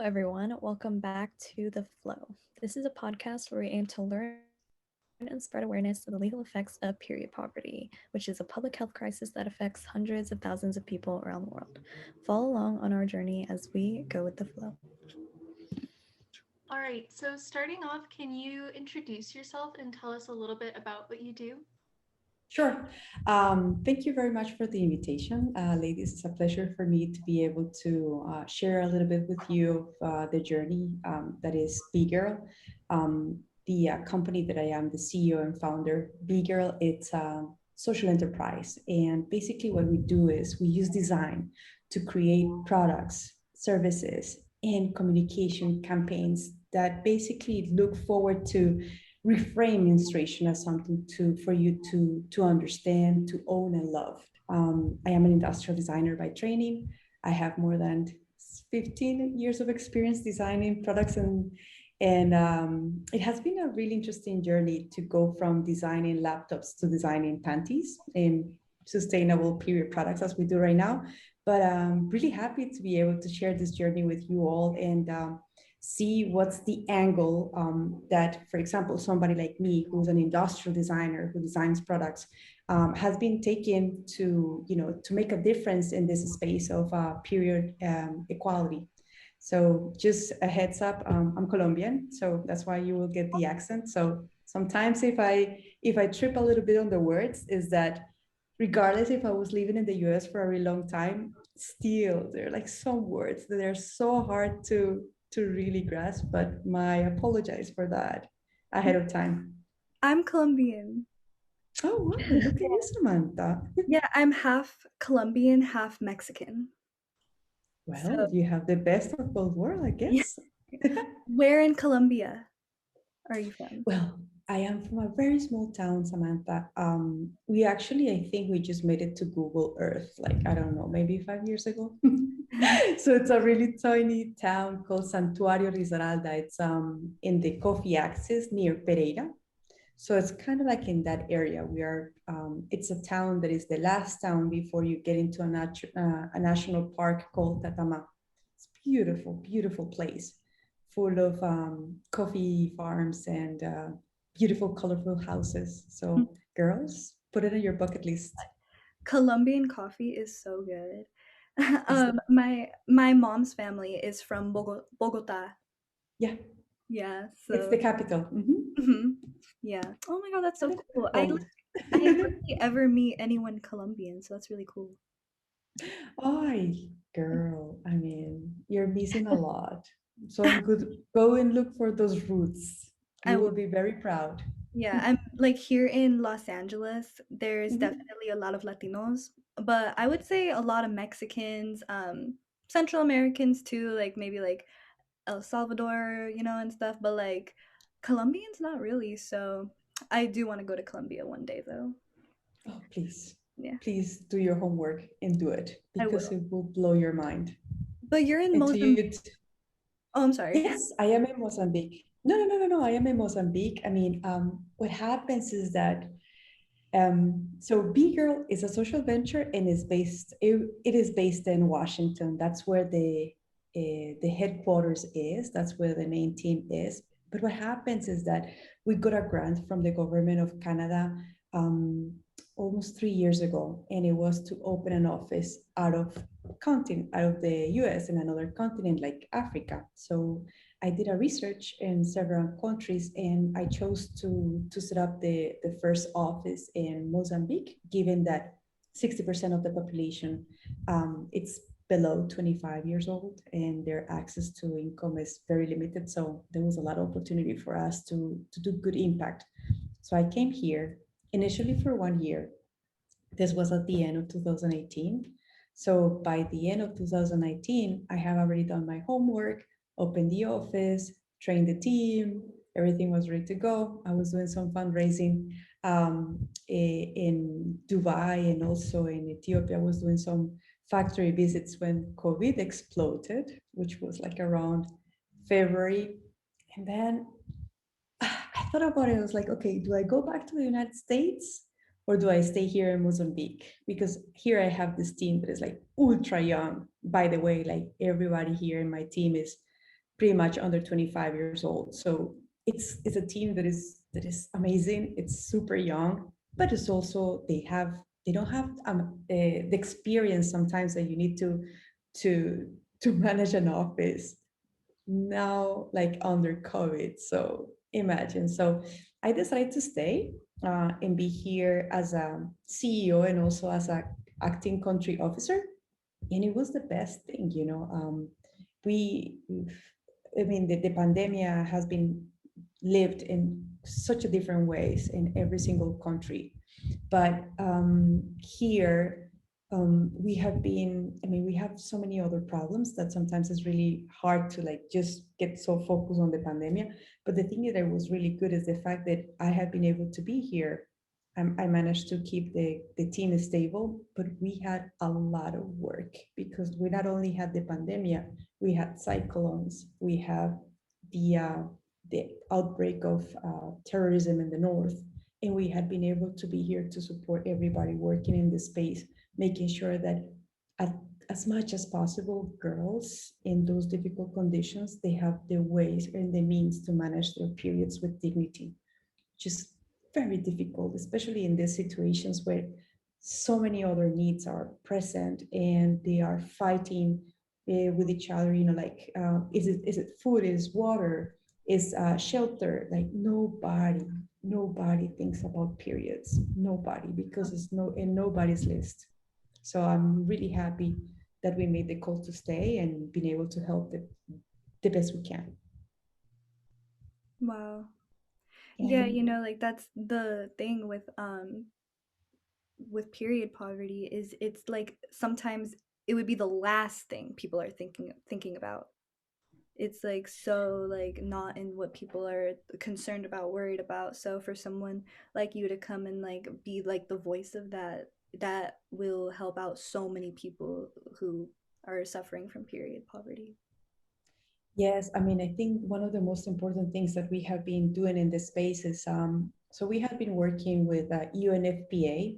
everyone. Welcome back to The Flow. This is a podcast where we aim to learn and spread awareness of the lethal effects of period poverty, which is a public health crisis that affects hundreds of thousands of people around the world. Follow along on our journey as we go with the flow. All right, so starting off, can you introduce yourself and tell us a little bit about what you do? Sure. Thank you very much for the invitation, ladies. It's a pleasure for me to be able to share a little bit with you of the journey that is Be Girl. The company that I am the CEO and founder, Be Girl, it's a social enterprise. And basically, what we do is we use design to create products, services, and communication campaigns that basically look forward to reframe menstruation as something for you to understand, to own and love. I am an industrial designer by training. I have more than 15 years of experience designing products, and it has been a really interesting journey to go from designing laptops to designing panties and sustainable period products as we do right now. But I'm really happy to be able to share this journey with you all and see what's the angle that, for example, somebody like me, who's an industrial designer who designs products, has been taken to make a difference in this space of period equality. So just a heads up, I'm Colombian, so that's why you will get the accent. So sometimes if I trip a little bit on the words, is that regardless if I was living in the US for a really long time, still there are like some words that are so hard to really grasp, but my apologize for that ahead of time. I'm Colombian. Oh, wow. Look at you, Samantha. Yeah, I'm half Colombian, half Mexican. Well, So, you have the best of both worlds, I guess. where in Colombia are you from? Well, I am from a very small town, Samantha. We actually, I think we just made it to Google Earth, like, I don't know, maybe 5 years ago. So it's a really tiny town called Santuario Risaralda. It's in the coffee axis near Pereira. So it's kind of like in that area. It's a town that is the last town before you get into a national park called Tatama. It's beautiful, beautiful place, full of coffee farms and beautiful, colorful houses. So, girls, put it on your bucket list. Colombian coffee is so good. Is My mom's family is from Bogota. Yeah, Yeah, it's so the capital. mhm. Yeah. Oh my God, that's so And it's cool. cold. I hardly ever meet anyone Colombian, so that's really cool. Ay, girl, I mean, you're missing a lot. So I'm good. Go and look for those roots. I You will will. be very proud. Yeah, I'm like here in Los Angeles, there's Mhm. definitely a lot of Latinos, but I would say a lot of Mexicans, Central Americans too, like maybe like El Salvador, and stuff, but like Colombians not really. So I do want to go to Colombia one day though. Oh, please, Yeah, please do your homework and do it I because will. it will blow your mind. But you're in And to you, Mozambique. Oh, I'm sorry. yes, I am in Mozambique. No, no, no, no, no. I am in Mozambique. I mean, what happens is that so B Girl is a social venture and it is based in Washington. That's where the headquarters is. That's where the main team is. But what happens is that we got a grant from the government of Canada um, almost 3 years ago, and it was to open an office out of the US in another continent like Africa. So I did a research in several countries, and I chose to set up the first office in Mozambique, given that 60% of the population it's below 25 years old and their access to income is very limited. So there was a lot of opportunity for us to do good impact. So I came here initially for 1 year. This was at the end of 2018. So by the end of 2019, I have already done my homework, opened the office, trained the team, everything was ready to go. I was doing some fundraising in Dubai and also in Ethiopia. I was doing some factory visits when COVID exploded, which was like around February. And then I thought about it. I was like, okay, do I go back to the United States or do I stay here in Mozambique? Because here I have this team that is like ultra young. By the way, like everybody here in my team is pretty much under 25 years old. So it's a team that is amazing. It's super young, but it's also they don't have the experience sometimes that you need to to manage an office now, like under COVID. So imagine. So I decided to stay and be here as a CEO and also as a acting country officer, and it was the best thing, we I mean, the pandemic has been lived in such a different ways in every single country, but here we have been, I mean, we have so many other problems that sometimes it's really hard to like just get so focused on the pandemic. But the thing that was really good is the fact that I have been able to be here. I managed to keep the team stable, but we had a lot of work because we not only had the pandemic, we had cyclones, we have the outbreak of terrorism in the north, and we had been able to be here to support everybody working in this space, making sure that at, as much as possible, girls in those difficult conditions, they have the ways and the means to manage their periods with dignity, just very difficult, especially in these situations where so many other needs are present and they are fighting with each other. Like is it food? Is water? Is shelter? Like nobody thinks about periods. Nobody, because it's no in nobody's list. So I'm really happy that we made the call to stay and been able to help the best we can. Wow. Yeah, And like that's the thing with period poverty is it's like sometimes it would be the last thing people are thinking about. It's like so like not in what people are concerned about, worried about. So for someone like you to come and like be like the voice of that, that will help out so many people who are suffering from period poverty. yes, I mean, I think one of the most important things that we have been doing in this space is so we have been working with UNFPA,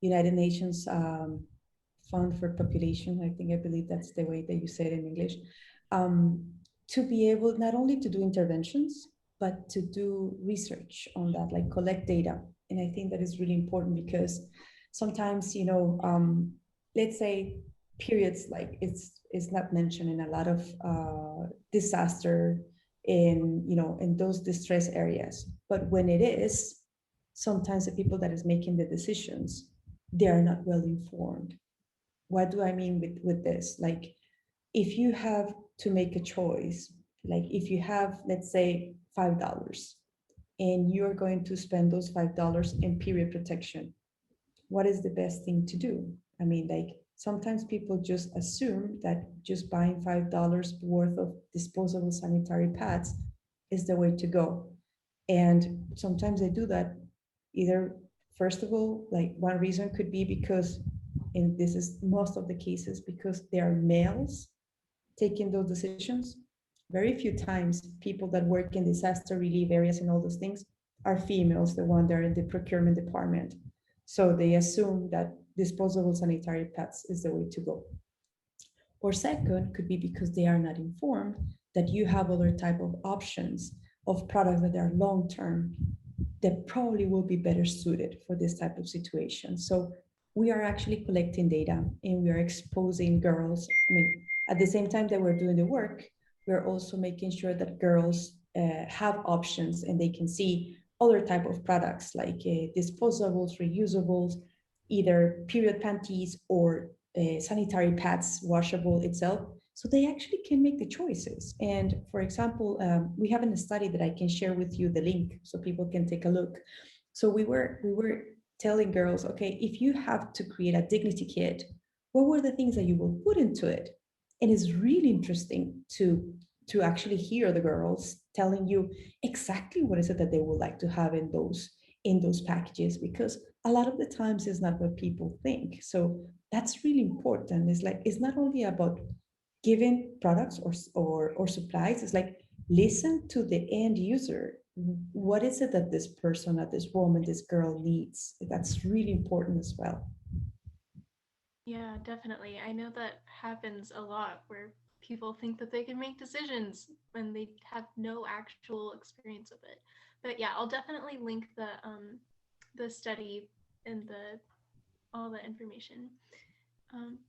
United Nations Fund for Population. I believe that's the way that you say it in English, um, to be able not only to do interventions, but to do research on that, like collect data. And I think that is really important because sometimes, let's say periods, like it's not mentioned in a lot of disaster in those distress areas. But when it is, sometimes the people that is making the decisions, they are not well informed. What do I mean with this? Like, if you have to make a choice, like if you have, let's say, $5 and you're going to spend those $5 in period protection, what is the best thing to do? I mean, like sometimes people just assume that just buying $5 worth of disposable sanitary pads is the way to go. And sometimes they do that either, first of all, like one reason could be because, and this is most of the cases, because they are males taking those decisions. Very few times people that work in disaster relief areas and all those things are females, the one that are in the procurement department. So they assume that disposable sanitary pads is the way to go. Or second, could be because they are not informed that you have other type of options of products that are long term that probably will be better suited for this type of situation. So we are actually collecting data and we are exposing girls. I mean, at the same time that we're doing the work, we're also making sure that girls have options and they can see other type of products like disposables, reusables, either period panties or sanitary pads, washable itself. So they actually can make the choices. And for example, we have a study that I can share with you the link so people can take a look. So we were telling girls, okay, if you have to create a dignity kit, what were the things that you will put into it? And it's really interesting to actually hear the girls telling you exactly what is it that they would like to have in those packages, because a lot of the times it's not what people think. So that's really important. It's like it's not only about giving products or supplies. It's like listen to the end user. What is it that this person, that this woman, this girl needs? That's really important as well. Yeah, definitely. I know that happens a lot where people think that they can make decisions when they have no actual experience with it. But yeah, I'll definitely link the study and the all the information. Um,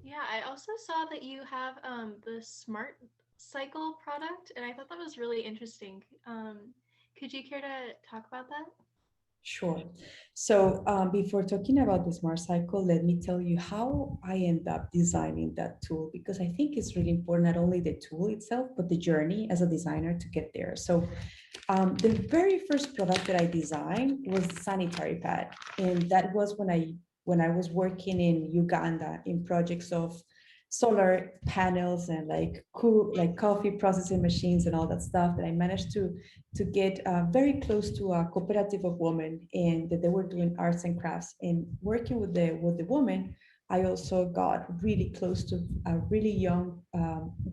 yeah, I also saw that you have the Smart Cycle product, and I thought that was really interesting. Could you care to talk about that? Sure. So before talking about the Smart Cycle, let me tell you how I end up designing that tool, because I think it's really important, not only the tool itself, but the journey as a designer to get there. So the very first product that I designed was the sanitary pad. And that was when I was working in Uganda in projects of solar panels and like coffee processing machines and all that stuff, that I managed to get very close to a cooperative of women, and that they were doing arts and crafts. And working with the women, I also got really close to a really young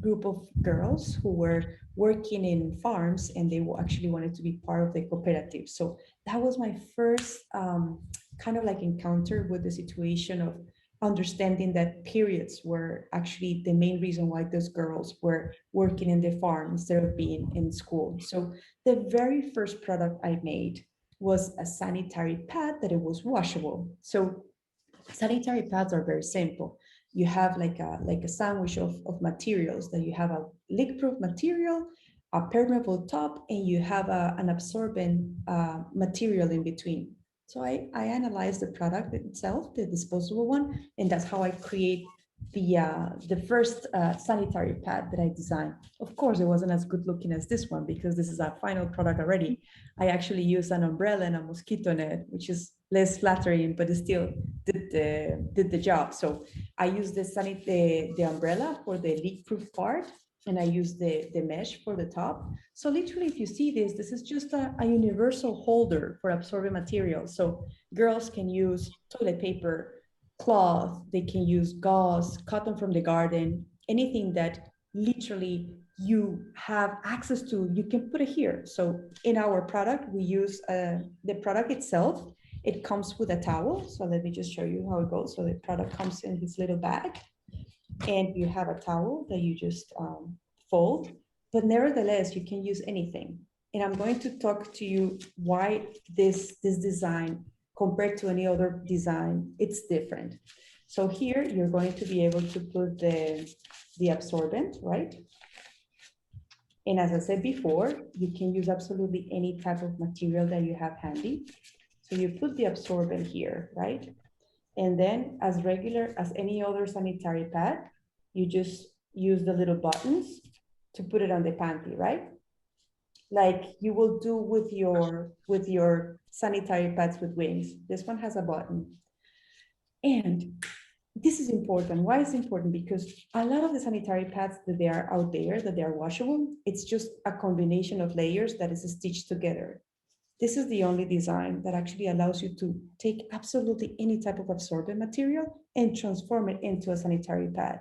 group of girls who were working in farms, and they actually wanted to be part of the cooperative. So that was my first kind of like encounter with the situation of understanding that periods were actually the main reason why those girls were working in the farm instead of being in school. So the very first product I made was a sanitary pad that it was washable. So sanitary pads are very simple. You have like a sandwich of materials, that you have a leak-proof material, a permeable top, and you have an absorbent material in between. So I analyzed the product itself, the disposable one, and that's how I create the first sanitary pad that I designed. Of course, it wasn't as good looking as this one, because this is a final product already. I actually used an umbrella and a mosquito net, which is less flattering, but it still did the job. So I used the umbrella for the leak-proof part, and I used the mesh for the top. So literally, if you see this, this is just a universal holder for absorbent materials. So girls can use toilet paper, cloth, they can use gauze, cotton from the garden, anything that literally you have access to, you can put it here. So in our product, we use the product itself. It comes with a towel. So let me just show you how it goes. So the product comes in this little bag, and you have a towel that you just fold, but nevertheless, you can use anything. And I'm going to talk to you why this design compared to any other design, it's different. So here you're going to be able to put the absorbent, right? And as I said before, you can use absolutely any type of material that you have handy. So you put the absorbent here, right? And then as regular as any other sanitary pad, you just use the little buttons to put it on the panty, right? Like you will do with your sanitary pads with wings. This one has a button. And this is important. Why is it important? Because a lot of the sanitary pads that they are out there, that they are washable, it's just a combination of layers that is stitched together. This is the only design that actually allows you to take absolutely any type of absorbent material and transform it into a sanitary pad.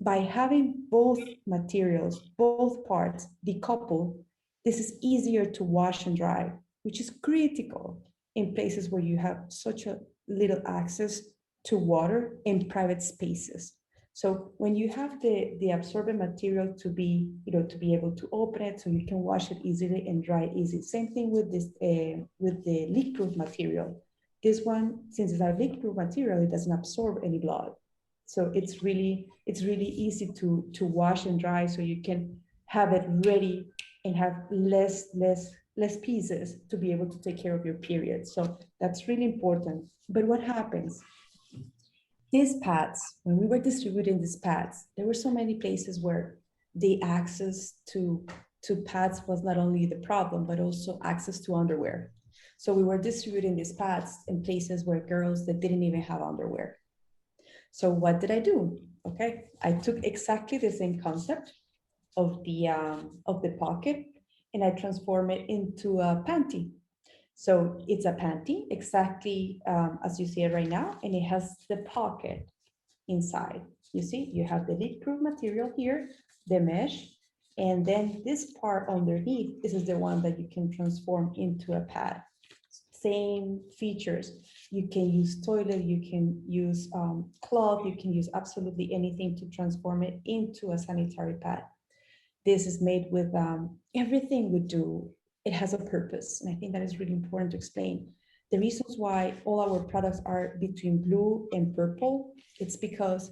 By having both materials, both parts decoupled, this is easier to wash and dry, which is critical in places where you have such a little access to water in private spaces. So when you have the absorbent material to be, to be able to open it so you can wash it easily and dry easy. Same thing with this, with the leak-proof material. This one, since it's a leak-proof material, it doesn't absorb any blood. So it's really easy to wash and dry, so you can have it ready and have less pieces to be able to take care of your period. So that's really important. But what happens? These pads, when we were distributing these pads, there were so many places where the access to pads was not only the problem, but also access to underwear. So we were distributing these pads in places where girls that didn't even have underwear. So what did I do? Okay, I took exactly the same concept of the pocket, and I transform it into a panty. So it's a panty exactly as you see it right now, and it has the pocket inside. You see, you have the leak-proof material here, the mesh, and then this part underneath, this is the one that you can transform into a pad. same features. You can use toilet, you can use cloth, you can use absolutely anything to transform it into a sanitary pad. This is made with everything we do. It has a purpose. And I think that is really important to explain. The reasons why all our products are between blue and purple, it's because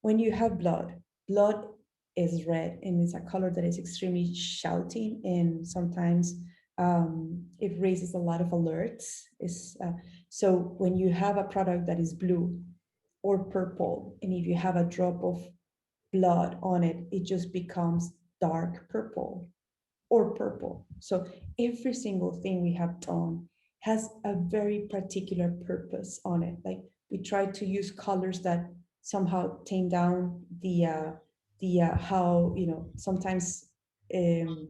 when you have blood, blood is red and it's a color that is extremely shouting, and sometimes it raises a lot of alerts. So when you have a product that is blue or purple, and if you have a drop of blood on it, it just becomes dark purple or purple. So every single thing we have done has a very particular purpose on it. Like we try to use colors that somehow tame down the how, you know, sometimes um,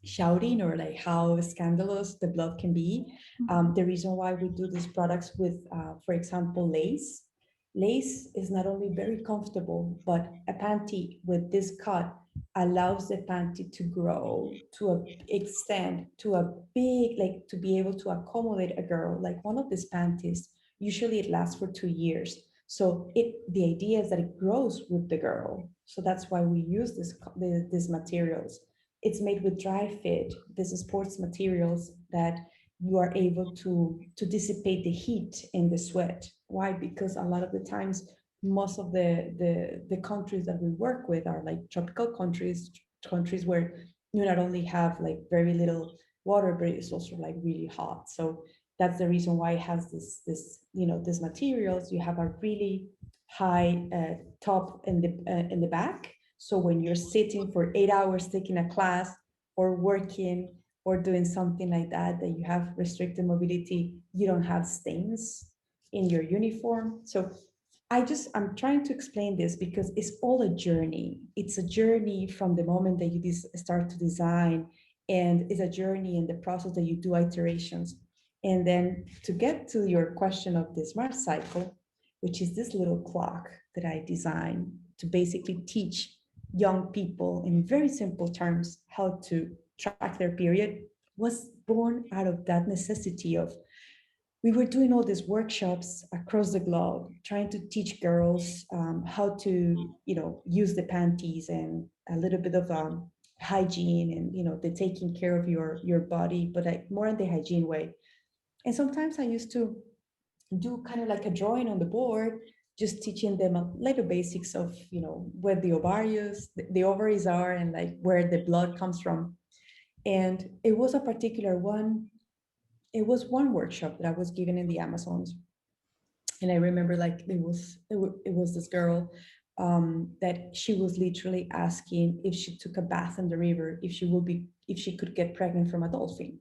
shouting or like how scandalous the blood can be. The reason why we do these products with, for example, lace. Lace is not only very comfortable, but a panty with this cut allows the panty to grow to a extent, to a big, like to be able to accommodate a girl. Like one of these panties, usually it lasts for 2 years. So the idea is that it grows with the girl. So that's why we use these materials. It's made with dry fit. This is sports materials that you are able to dissipate the heat and the sweat. Why? Because a lot of the times, most of the countries that we work with are like tropical countries, countries where you not only have like very little water, but it's also like really hot. So that's the reason why it has these materials. You have a really high top in the back. So when you're sitting for 8 hours taking a class or working or doing something like that, that you have restricted mobility, you don't have stains in your uniform. So I'm trying to explain this because it's all a journey. It's a journey from the moment that you start to design, and it's a journey in the process that you do iterations. And then to get to your question of the smart cycle, which is this little clock that I designed to basically teach young people in very simple terms how to track their period, was born out of that necessity of, we were doing all these workshops across the globe trying to teach girls how to, you know, use the panties and a little bit of hygiene, and, you know, the taking care of your body, but like more in the hygiene way. And sometimes I used to do kind of like a drawing on the board, just teaching them a little basics of, you know, where the ovaries are, and like where the blood comes from. And it was one workshop that I was given in the Amazons. And I remember like it was this girl that she was literally asking if she took a bath in the river, if she could get pregnant from a dolphin.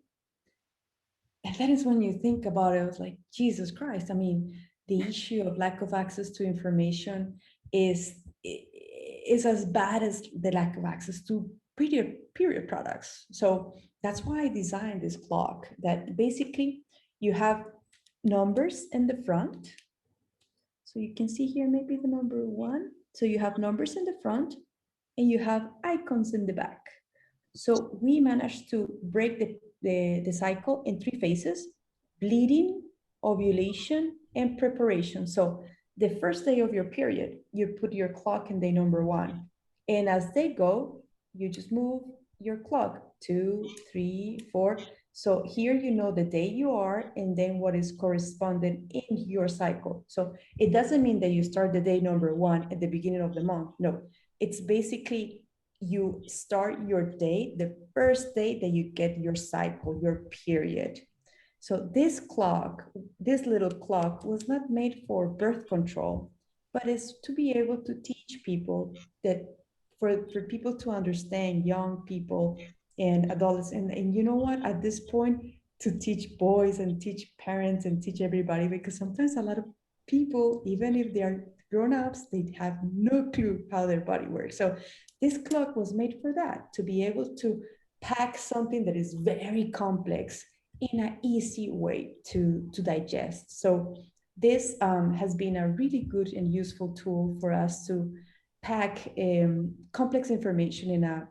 And that is when you think about it, I was like, Jesus Christ. I mean, the issue of lack of access to information is as bad as the lack of access to period products. So that's why I designed this clock that basically you have numbers in the front. So you can see here maybe the number 1. So you have numbers in the front and you have icons in the back. So we managed to break the cycle in 3 phases: bleeding, ovulation, and preparation. So the first day of your period, you put your clock in day number 1. And as they go, you just move your clock 2, 3, 4. So here you know the day you are and then what is corresponding in your cycle. So it doesn't mean that you start the day number 1 at the beginning of the month. No, it's basically you start your day the first day that you get your cycle, your period. So this little clock was not made for birth control, but it's to be able to teach people that for people to understand, young people and adults. And you know what, at this point, to teach boys and teach parents and teach everybody, because sometimes a lot of people, even if they are grown-ups, they have no clue how their body works. So this clock was made for that, to be able to pack something that is very complex in an easy way to digest. So this has been a really good and useful tool for us to pack complex information in a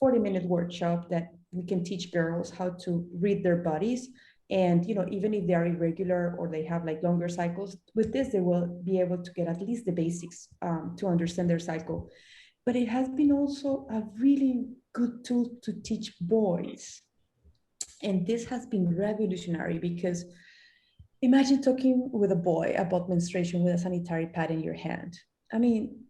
40-minute workshop that we can teach girls how to read their bodies, And even if they are irregular or they have like longer cycles, with this they will be able to get at least the basics to understand their cycle. But it has been also a really good tool to teach boys, and this has been revolutionary because imagine talking with a boy about menstruation with a sanitary pad in your hand. I mean,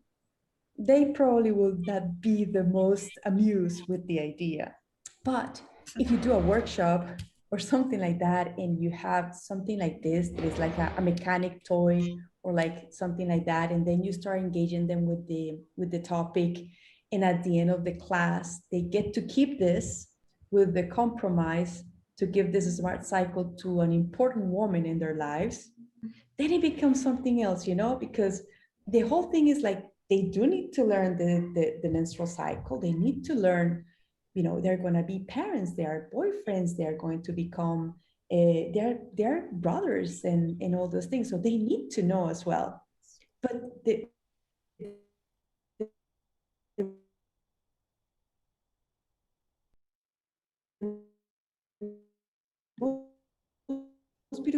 they probably will not be the most amused with the idea. But if you do a workshop or something like that, and you have something like this that is like a mechanic toy or like something like that, and then you start engaging them with the topic, and at the end of the class, they get to keep this with the compromise to give this smart cycle to an important woman in their lives, then it becomes something else, because the whole thing is like they do need to learn the menstrual cycle. They need to learn, they're going to be parents, they are boyfriends, they're going to become, they're brothers and all those things. So they need to know as well. But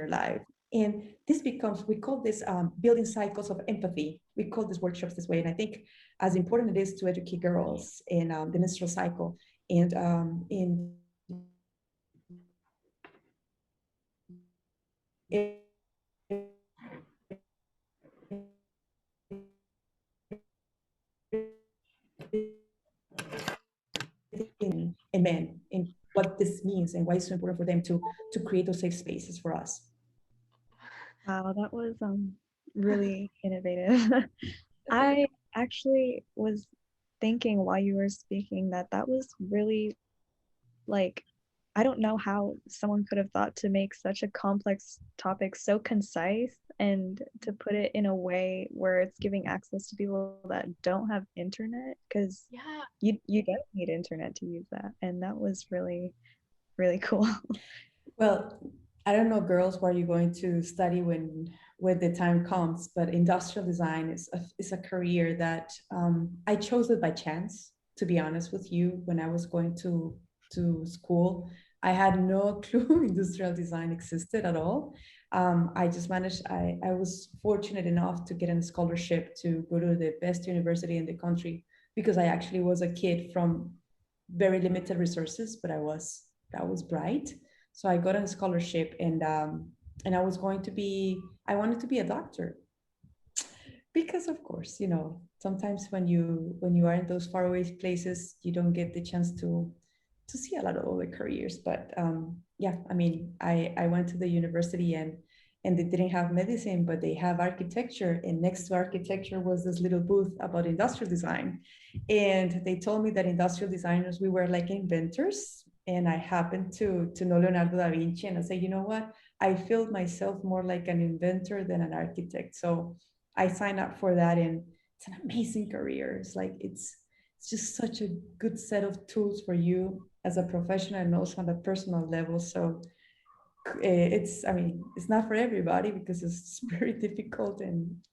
life. And this becomes, we call this building cycles of empathy. We call these workshops this way. And I think as important it is to educate girls in the menstrual cycle and in men, in what this means and why it's so important for them to create those safe spaces for us. Wow, that was really innovative. I actually was thinking while you were speaking that that was really like I don't know how someone could have thought to make such a complex topic so concise and to put it in a way where it's giving access to people that don't have internet because Yeah. you don't need internet to use that. And that was really, really cool. Well, I don't know, girls, what are you going to study when the time comes? But industrial design is a career that I chose it by chance. To be honest with you, when I was going to school, I had no clue industrial design existed at all. I just managed. I was fortunate enough to get a scholarship to go to the best university in the country because I actually was a kid from very limited resources, but I was bright, so I got a scholarship, and I wanted to be a doctor because, of course, sometimes when you are in those faraway places, you don't get the chance to see a lot of other careers. But yeah, I mean, I went to the university, and they didn't have medicine, but they have architecture. And next to architecture was this little booth about industrial design. And they told me that industrial designers, we were like inventors. And I happened to know Leonardo da Vinci, and I say, you know what? I feel myself more like an inventor than an architect. So I signed up for that, and it's an amazing career. It's like it's just such a good set of tools for you as a professional and also on a personal level. So it's, I mean, it's not for everybody because it's very difficult,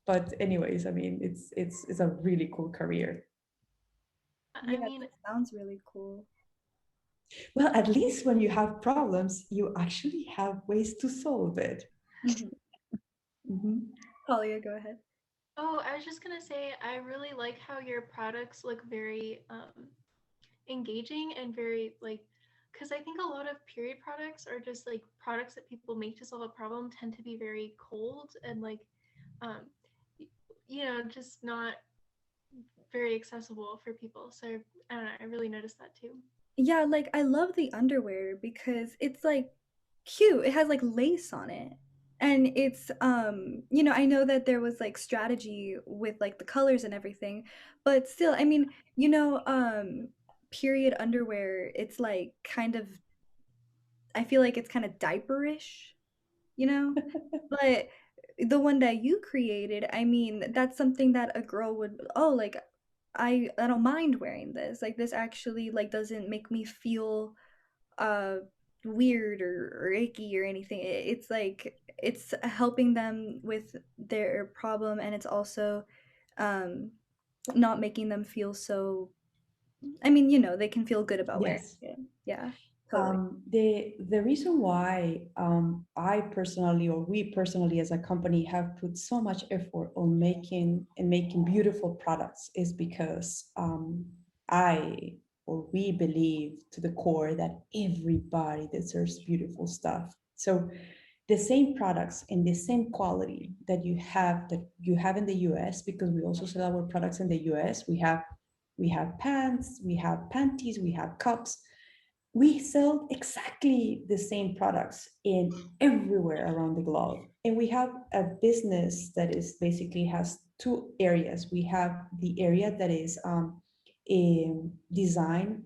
but anyways, I mean, it's a really cool career. I Yeah, mean, that sounds really cool. Well, at least when you have problems, you actually have ways to solve it. Mhm. Talia, go ahead. oh, I was just gonna say, I really like how your products look very engaging and very like, because I think a lot of period products are just like products that people make to solve a problem tend to be very cold and like, um, just not very accessible for people. So I don't know, I really noticed that too. Yeah, like I love the underwear because it's like cute. It has like lace on it. And it's I know that there was like strategy with like the colors and everything, but still, I mean, period underwear, it's like kind of I feel like it's kind of diaperish, you know? But the one that you created, I mean, that's something that a girl would, oh, like I don't mind wearing this. Like this actually like doesn't make me feel uh weird or icky or anything. It's like it's helping them with their problem, and it's also um not making them feel so, I mean, they can feel good about wearing Yes. it. Yeah, Totally. The reason why I personally, or we personally as a company, have put so much effort on making beautiful products is because I or we believe to the core that everybody deserves beautiful stuff. So the same products and the same quality that you have in the US, because we also sell our products in the US. We have pants, we have panties, we have cups. We sell exactly the same products in everywhere around the globe. And we have a business that is basically has two areas. We have the area that is design,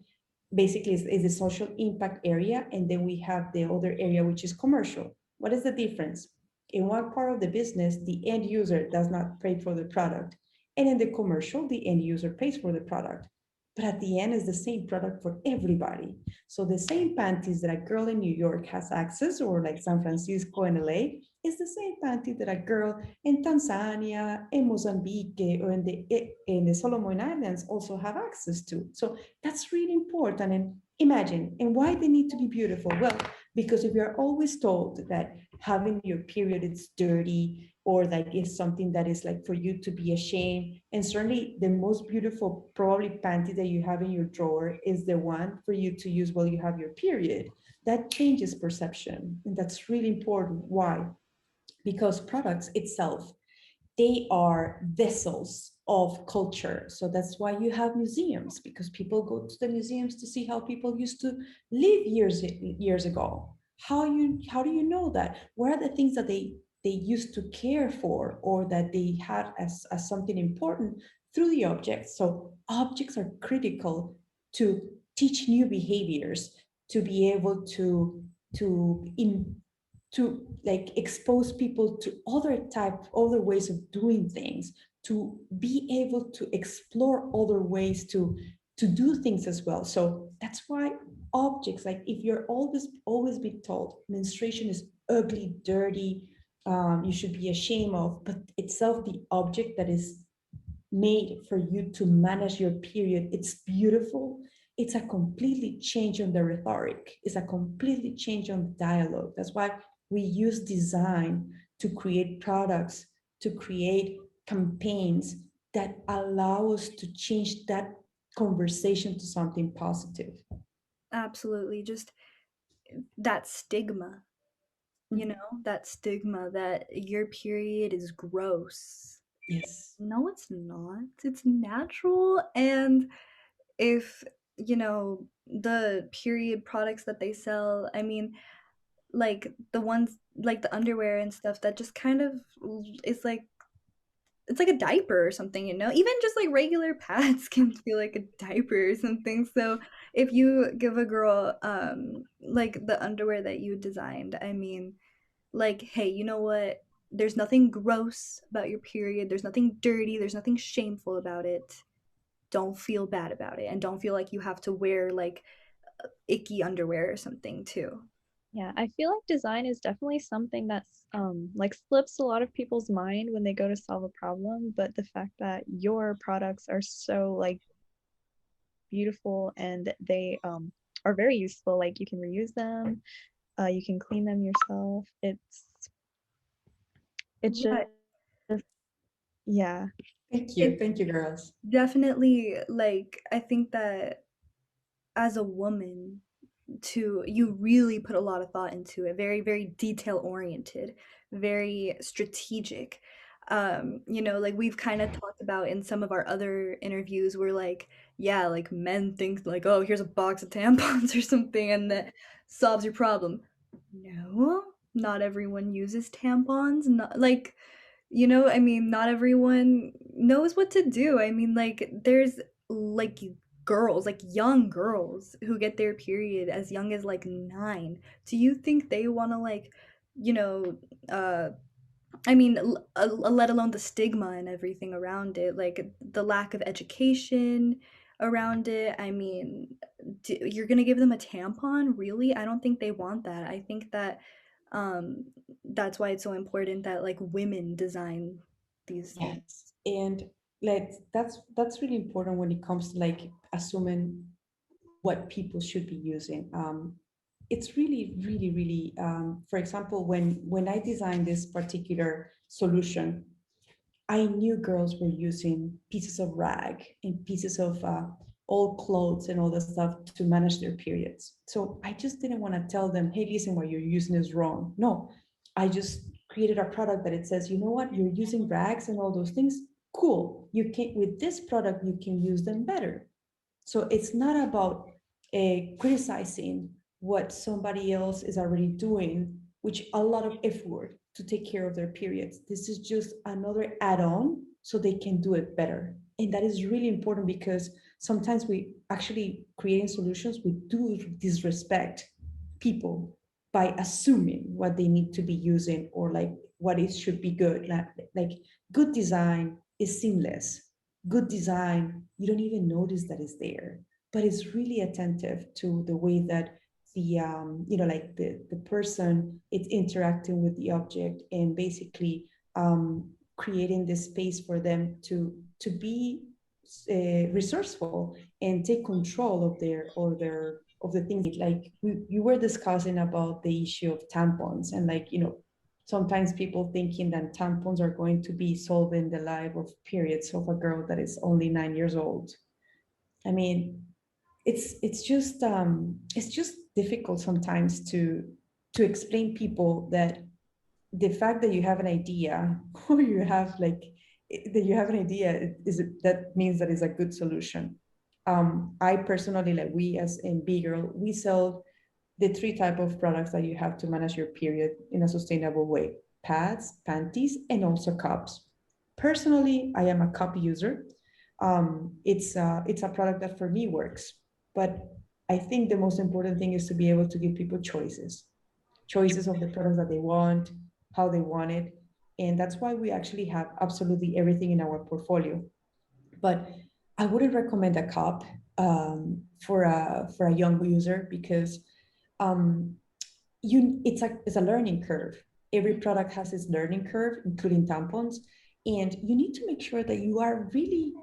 basically is the social impact area, and then we have the other area which is commercial. What is the difference? In one part of the business, the end user does not pay for the product, and in the commercial, the end user pays for the product. But at the end, it's the same product for everybody. So the same panties that a girl in New York has access, or like San Francisco and LA, is the same panty that a girl in Tanzania, in Mozambique, or in the Solomon Islands also have access to. So that's really important. And imagine, and why they need to be beautiful? Well, because if you're always told that having your period is dirty, or like it's something that is like for you to be ashamed, and certainly the most beautiful probably panty that you have in your drawer is the one for you to use while you have your period, that changes perception. And that's really important. Why? Because products itself, they are vessels of culture. So that's why you have museums, because people go to the museums to see how people used to live years ago. How do you know that? What are the things that they used to care for, or that they had as something important through the objects? So objects are critical to teach new behaviors, to be able to like expose people to other ways of doing things, to be able to explore other ways to do things as well. So that's why objects, like if you're always be told menstruation is ugly, dirty, you should be ashamed of, but itself the object that is made for you to manage your period, it's beautiful. It's a completely change on the rhetoric. It's a completely change on the dialogue. That's why we use design to create products, to create campaigns that allow us to change that conversation to something positive. Absolutely. Just that stigma, that stigma that your period is gross. Yes. No, it's not. It's natural. And if, the period products that they sell, I mean, like the ones like the underwear and stuff that just kind of is like it's like a diaper or something, even just like regular pads can feel like a diaper or something. So if you give a girl like the underwear that you designed, I mean, like, hey, you know what, there's nothing gross about your period, there's nothing dirty, there's nothing shameful about it. Don't feel bad about it, and don't feel like you have to wear like icky underwear or something too. Yeah, I feel like design is definitely something that's like slips a lot of people's mind when they go to solve a problem, but the fact that your products are so like beautiful and they are very useful, like you can reuse them, you can clean them yourself. It's Yeah, just yeah. Thank you. it Thank you, girls. definitely, like, I think that as a woman, you really put a lot of thought into it, very very detail oriented, very strategic. Like we've kind of talked about in some of our other interviews, where like, yeah, like men think like, oh, here's a box of tampons or something and that solves your problem. No, not everyone uses tampons. Not like, I mean, not everyone knows what to do. I mean, like, there's like girls, like young girls who get their period as young as like 9. Do you think they want to, like, you know, uh, I mean, let alone the stigma and everything around it, like the lack of education around it. I mean, you're gonna give them a tampon? Really? I don't think they want that. I think that um, that's why it's so important that like women design these things. Yes. And like that's really important when it comes to like assuming what people should be using. it's really, really, really, for example, when I designed this particular solution, I knew girls were using pieces of rag and pieces of old clothes and all that stuff to manage their periods. So I just didn't want to tell them, hey, listen, what you're using is wrong. No, I just created a product that it says, you know what, you're using rags and all those things. Cool. You can, with this product, you can use them better. So it's not about criticizing what somebody else is already doing, which a lot of effort to take care of their periods. This is just another add-on so they can do it better. And that is really important because sometimes we actually creating solutions, we do disrespect people by assuming what they need to be using or like what it should be good. Like good design is seamless. Good design, you don't even notice that it's there, but it's really attentive to the way that the like the person it's interacting with the object and basically creating this space for them to be resourceful and take control of their of the things like you were discussing about the issue of tampons and like sometimes people thinking that tampons are going to be solving the life of periods of a girl that is only 9 years old. I mean, it's just difficult sometimes to explain people that the fact that you have an idea or you have like that you have an idea is that means that is a good solution. I personally, like we as in B Girl, we sell the three type of products that you have to manage your period in a sustainable way: pads, panties, and also cups. Personally, I am a cup user. It's a product that for me works, but I think the most important thing is to be able to give people choices of the products that they want, how they want it. And that's why we actually have absolutely everything in our portfolio. But I wouldn't recommend a cup for a young user because um, it's a learning curve. Every product has its learning curve, including tampons, and you need to make sure that you are really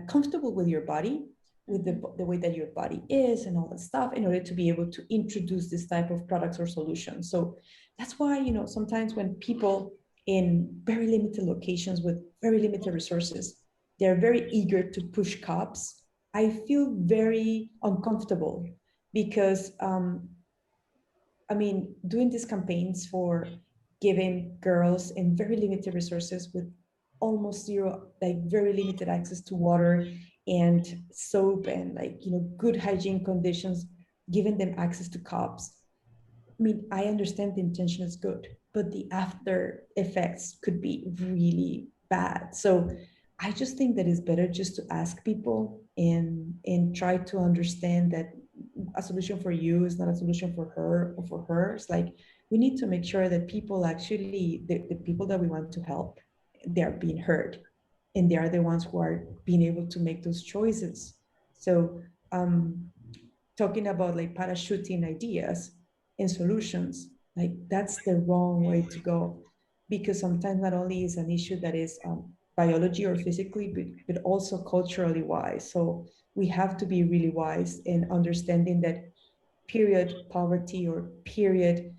comfortable with your body, with the way that your body is and all that stuff in order to be able to introduce this type of products or solutions. So that's why sometimes when people in very limited locations with very limited resources, they're very eager to push cups. I feel very uncomfortable because I mean, doing these campaigns for giving girls in very limited resources with almost zero, like very limited access to water and soap and like, good hygiene conditions, giving them access to cups. I mean, I understand the intention is good, but the after effects could be really bad. So I just think that it's better just to ask people and try to understand that a solution for you is not a solution for her or for her. It's like we need to make sure that people actually the people that we want to help, they're being heard and they are the ones who are being able to make those choices. So talking about like parachuting ideas and solutions, like that's the wrong way to go because sometimes not only is an issue that is biology or physically, but also culturally wise. So we have to be really wise in understanding that period poverty or period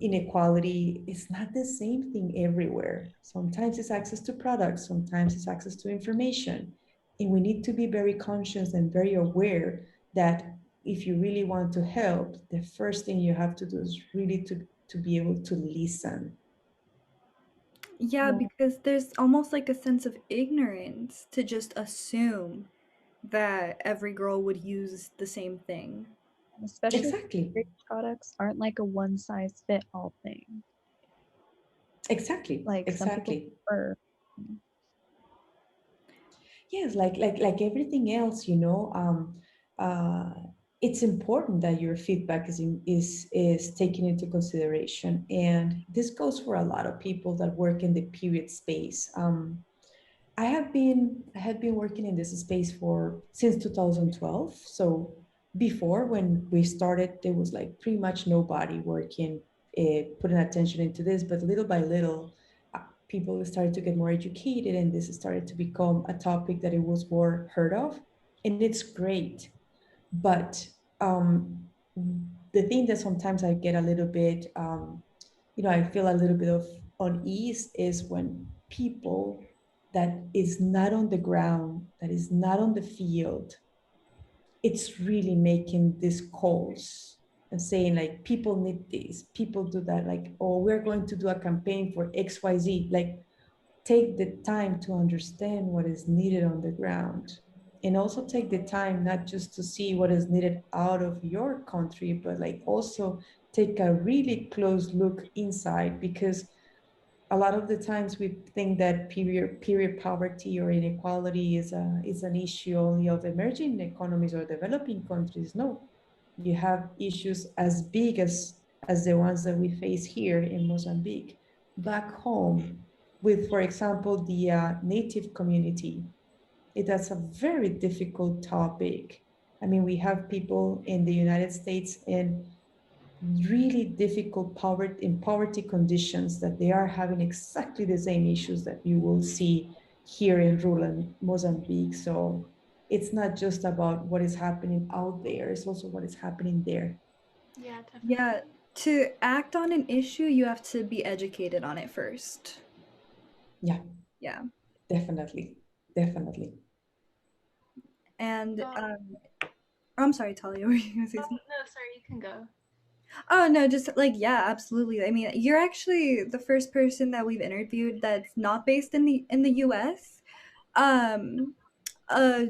inequality is not the same thing everywhere. Sometimes it's access to products, sometimes it's access to information. And we need to be very conscious and very aware that if you really want to help, the first thing you have to do is really to be able to listen. Yeah, Yeah, because there's almost like a sense of ignorance to just assume that every girl would use the same thing. and especially Exactly, great products aren't like a one size fit all thing. exactly, Like some people exactly. prefer. Yes, like everything else, uh, it's important that your feedback is taken into consideration, and this goes for a lot of people that work in the period space. I have been working in this space for since 2012. So before when we started, there was like pretty much nobody working, putting attention into this. But little by little, people started to get more educated, and this started to become a topic that it was more heard of, and it's great. But the thing that sometimes I get a little bit, I feel a little bit of unease is when people that is not on the ground, that is not on the field, it's really making these calls and saying like people need this, people do that, like, oh, we're going to do a campaign for XYZ. Like, take the time to understand what is needed on the ground, and also take the time not just to see what is needed out of your country, but like also take a really close look inside, because a lot of the times we think that period poverty or inequality is an issue only of emerging economies or developing countries. No, you have issues as big as the ones that we face here in Mozambique. Back home, with, for example, the native community, that's a very difficult topic. I mean, we have people in the United States in really difficult poverty conditions, that they are having exactly the same issues that you will see here in rural Mozambique. So it's not just about what is happening out there, it's also what is happening there. Yeah, Yeah, definitely. to act on an issue, you have to be educated on it first. Yeah, Yeah. definitely. Definitely. And Um, I'm sorry, Talia, were you gonna say oh something? no, sorry, you can go. Oh no, just like yeah, absolutely. I mean, you're actually the first person that we've interviewed that's not based in the US. Um uh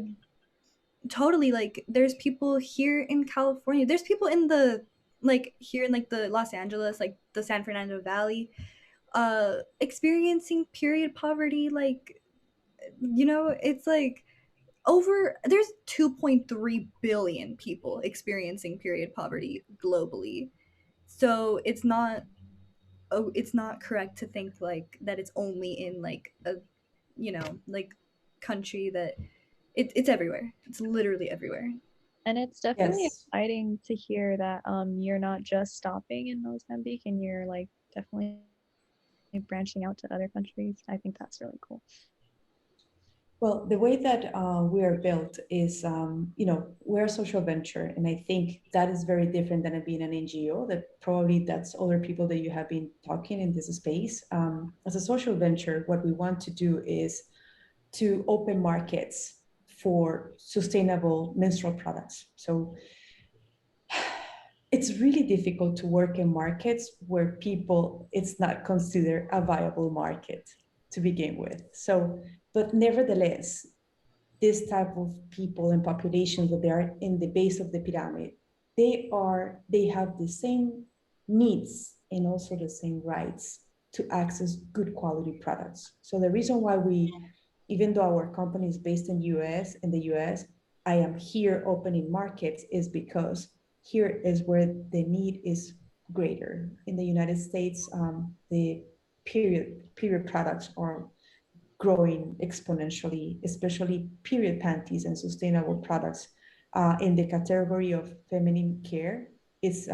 totally, like there's people here in California. There's people in the like here in like the Los Angeles, like the San Fernando Valley, experiencing period poverty, like it's like over there's 2.3 billion people experiencing period poverty globally. So it's not correct to think like that it's only in like a like country that it's everywhere. It's literally everywhere. And it's definitely Yes. exciting to hear that you're not just stopping in Mozambique and you're like definitely branching out to other countries. I think that's really cool. Well, the way that we are built is, we're a social venture, and I think that is very different than it being an NGO. That probably that's other people that you have been talking in this space. As a social venture, what we want to do is to open markets for sustainable menstrual products. So it's really difficult to work in markets where people, it's not considered a viable market to begin with. So, but nevertheless, this type of people and populations that they are in the base of the pyramid, they have the same needs and also the same rights to access good quality products. So the reason why we, even though our company is based in the US, I am here opening markets is because here is where the need is greater. In the United States, the period products are growing exponentially, especially period panties and sustainable products. In the category of feminine care, it's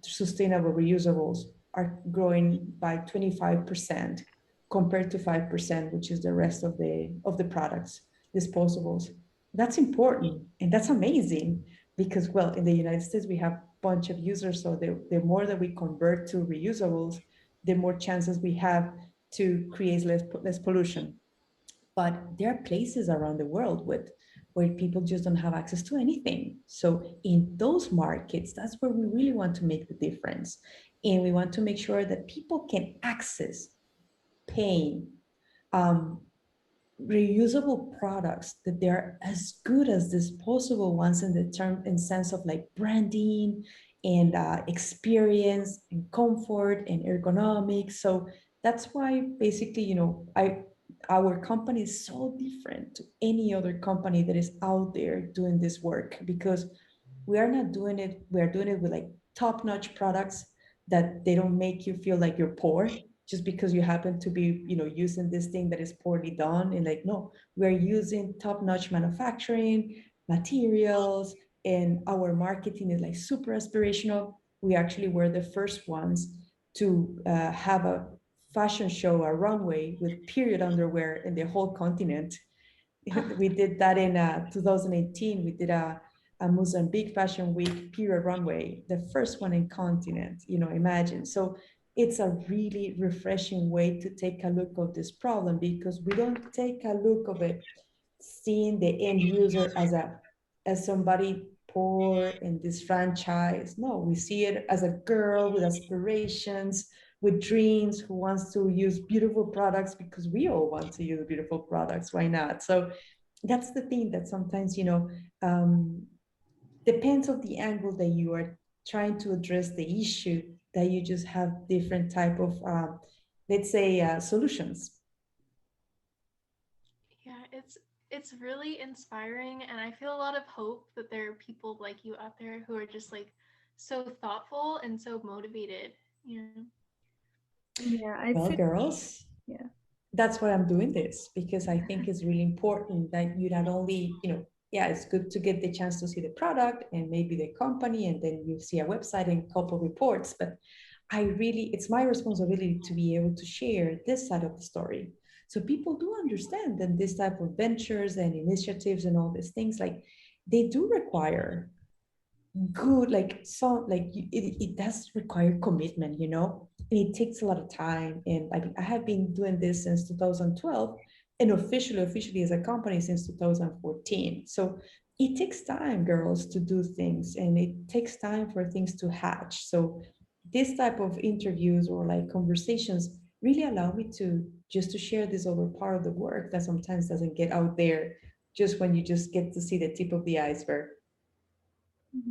sustainable reusables are growing by 25% compared to 5%, which is the rest of the products, disposables. That's important and that's amazing because, well, in the United States, we have a bunch of users. So the more that we convert to reusables, the more chances we have to create less pollution. But there are places around the world where people just don't have access to anything. So in those markets, that's where we really want to make the difference. And we want to make sure that people can access pain, um, reusable products, that they're as good as disposable ones in the term and sense of like branding and experience and comfort and ergonomics. So that's why basically, our company is so different to any other company that is out there doing this work, because we are not doing it, we are doing it with like top-notch products that they don't make you feel like you're poor just because you happen to be, using this thing that is poorly done. And like, no, we're using top-notch manufacturing materials, and our marketing is like super aspirational. We actually were the first ones to have a fashion show, a runway with period underwear in the whole continent. We did that in 2018. We did a Mozambique Fashion Week period runway, the first one in continent, imagine. So it's a really refreshing way to take a look of this problem, because we don't take a look of it seeing the end user as somebody poor and disfranchised. No, we see it as a girl with aspirations, with dreams, who wants to use beautiful products, because we all want to use beautiful products. Why not? So that's the thing, that sometimes, um, depends on the angle that you are trying to address the issue, that you just have different type of, let's say, solutions. Yeah, it's really inspiring, and I feel a lot of hope that there are people like you out there who are just like so thoughtful and so motivated, you know. Yeah, I'd Well, say girls, yeah. that's why I'm doing this, because I think it's really important that you not only, yeah, it's good to get the chance to see the product and maybe the company, and then you see a website and a couple reports, but it's my responsibility to be able to share this side of the story. So people do understand that this type of ventures and initiatives and all these things, like, they do require good, like, so like it does require commitment, and it takes a lot of time. And I have been doing this since 2012, and officially as a company since 2014. So it takes time, girls, to do things, and it takes time for things to hatch. So this type of interviews or like conversations really allow me to just to share this other part of the work that sometimes doesn't get out there, just when you just get to see the tip of the iceberg.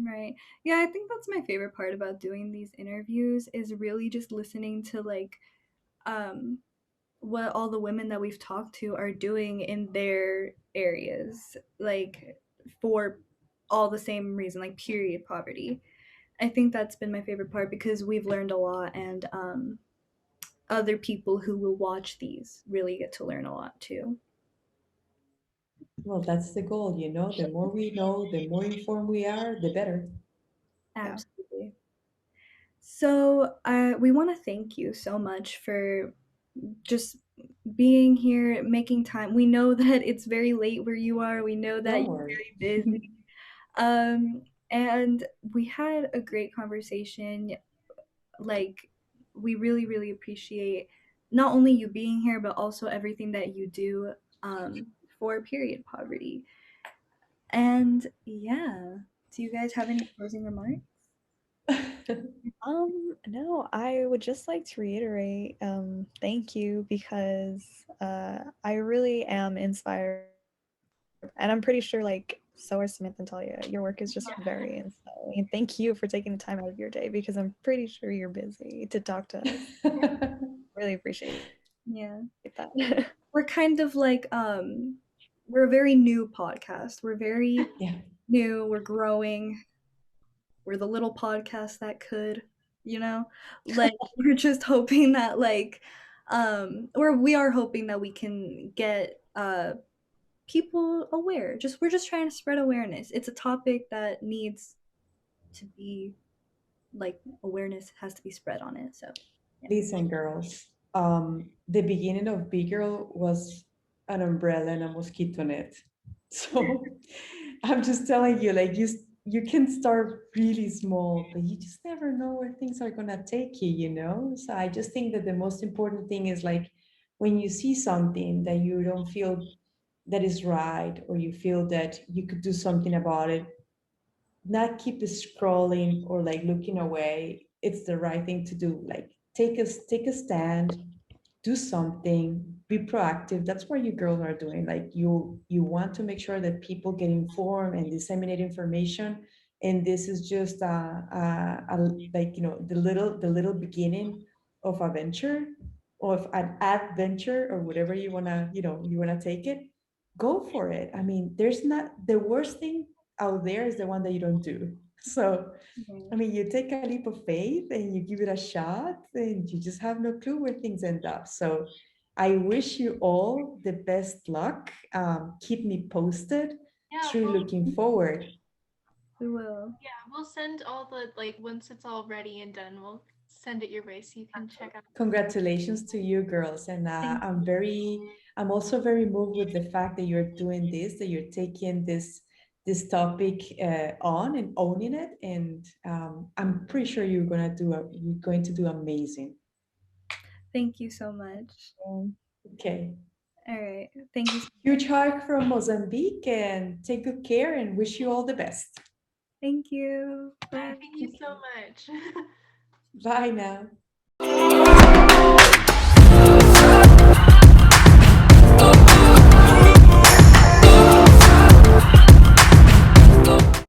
Right. Yeah, I think that's my favorite part about doing these interviews is really just listening to like um what all the women that we've talked to are doing in their areas, like for all the same reason, like period poverty. I think that's been my favorite part because we've learned a lot, and other people who will watch these really get to learn a lot too. Well, that's the goal, the more we know, the more informed we are, the better. Yeah. Absolutely. So, we want to thank you so much for just being here, making time. We know that it's very late where you are. We know that Don't you're worry. very busy. Um, and we had a great conversation. Like, we really, really appreciate not only you being here, but also everything that you do for period poverty. And yeah, do you guys have any closing remarks? No, I would just like to reiterate, thank you, because I really am inspired, and I'm pretty sure like so are Smith and Talia. Your work is just Yeah. very inspiring, and thank you for taking the time out of your day because I'm pretty sure you're busy to talk to us. Really appreciate Yeah. that. We're kind of like we're a very new podcast. We're very Yeah. new, we're growing. We're the little podcast that could, like we're just hoping that like or we are hoping that we can get people aware. Just we're just trying to spread awareness. It's a topic that needs to be like awareness has to be spread on it. So, yeah. Listen, girls. The beginning of Big Girl was an umbrella and a mosquito net. So I'm just telling you, like, you can start really small, but you just never know where things are gonna take you. So I just think that the most important thing is, like, when you see something that you don't feel that is right, or you feel that you could do something about it, not keep scrolling or like looking away. It's the right thing to do. Like, take a stand, do something, be proactive. That's what you girls are doing. Like, you want to make sure that people get informed and disseminate information. And this is just like, the little beginning of a venture, of an adventure, or whatever you wanna take it. Go for it. I mean, there's not the worst thing out there is the one that you don't do. So, I Yeah. mean, you take a leap of faith and you give it a shot, and you just have no clue where things end up. So, I wish you all the best luck. Keep me posted. Yeah, Truly looking forward. We will. we'll send all the like once it's all ready and done, we'll send it your way so you can check out. Congratulations to you, girls. And Thank I'm also very moved with the fact that you're doing this, that you're taking this topic on and owning it. And I'm pretty sure you're going to do amazing. Thank you so much. Okay. All right. Thank you. Huge hug from Mozambique, and take good care and wish you all the best. Thank you. Bye. Bye. Thank you so much. Bye now.